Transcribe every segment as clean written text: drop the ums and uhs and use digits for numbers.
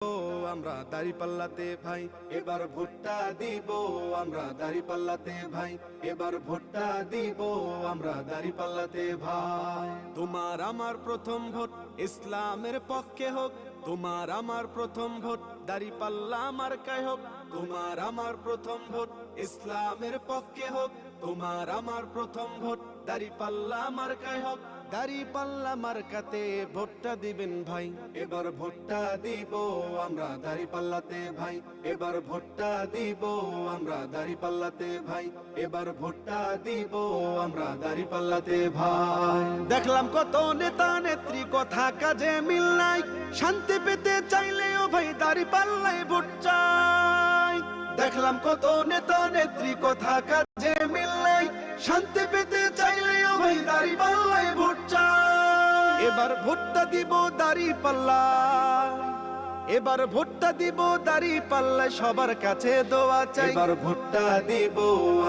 আমরা দাঁড়িপাল্লাতে ভাই, এবার ভোটটা দিব আমরা দাঁড়িপাল্লাতে ভাই, এবার ভোটটা দিব আমরা দাঁড়িপাল্লাতে ভাই। তোমার আমার প্রথম ভোট ইসলামের পক্ষে হোক, তোমার আমার প্রথম ভোট দাঁড়িপাল্লা মার্কায় হোক। তোমার আমার প্রথম ভোট ইসলামের পক্ষে হোক, তোমার আমার প্রথম ভোট দাঁড়িপাল্লা মার্কায় হোক। দাঁড়িপাল্লা মার্কাতে ভোটটা দিবেন ভাই, এবার ভোটটা দিব আমরা দাঁড়িপাল্লাতে ভাই, এবার ভোটটা দিব আমরা দাঁড়িপাল্লাতে ভাই, এবার ভোটটা দিব আমরা দাঁড়িপাল্লাতে ভাই। দেখলাম কত নেতা নেত্রী কথা কাজে মিল নাই, শান্তি পেতে চাইলেও ভাই দাঁড়িপাল্লায় ভোট চাই। দেখলাম কত নেতা নেত্রী কথা কাজে মিল নাই, শান্তি পেতে চাইলেও ভাই দাঁড়িপাল্লায় ভোট চাই। এবার ভোটটা দিব দাঁড়িপাল্লা, এবার ভোটটা দিব দাঁড়িপাল্লায় সবার কাছে দোয়া চাই। এবার ভোটটা দিব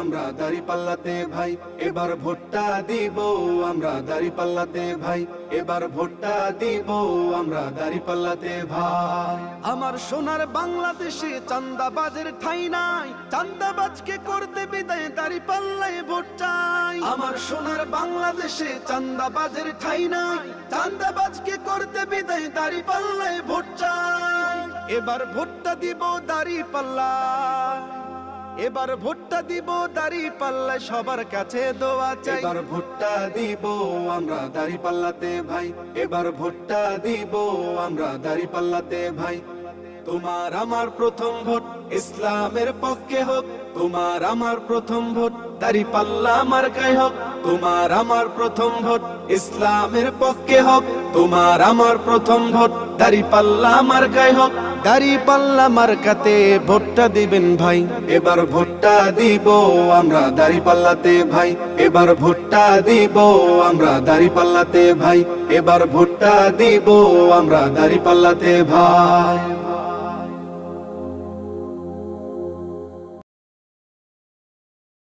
আমরা দাঁড়িপাল্লাতে ভাই, এবার ভোটটা দিব আমরা দাঁড়িপাল্লাতে ভাই, এবার ভোটটা দিব আমরা দাঁড়িপাল্লাতে ভাই। আমার সোনার বাংলাদেশে চাঁদাবাজের ঠাঁই নাই, চাঁদাবাজকে করতে বিদায় দাঁড়িপাল্লায় ভোট চাই। আমার সোনার বাংলাদেশে চাঁদাবাজের ঠাঁই নাই, চাঁদাবাজকে করতে বিদায় দাঁড়িপাল্লায় ভোট চাই। এবার ভোটটা দিব দাঁড়িপাল্লা, এবার ভোটটা দিব দাঁড়িপাল্লায় সবার কাছে দোয়া চাই। এবার ভোটটা দিব আমরা দাঁড়িপাল্লাতে ভাই, এবার ভোটটা দিব আমরা দাঁড়িপাল্লাতে ভাই। তোমার আমার প্রথম ভোট ইসলামের পক্ষে হোক, তোমার আমার প্রথম ভোট দাঁড়িপাল্লা মার্কায় হোক। তোমার আমার প্রথম ভোট ইসলামের পক্ষে হোক, তোমার আমার প্রথম ভোট দাঁড়িপাল্লা মার্কায় হোক। দাঁড়িপাল্লা মার্কাতে ভোটটা দিবেন ভাই, এবার ভোটটা দিব আমরা দাঁড়িপাল্লাতে ভাই, এবার ভোটটা দিব আমরা দাঁড়িপাল্লাতে ভাই, এবার ভোটটা দিব আমরা দাঁড়িপাল্লাতে ভাই।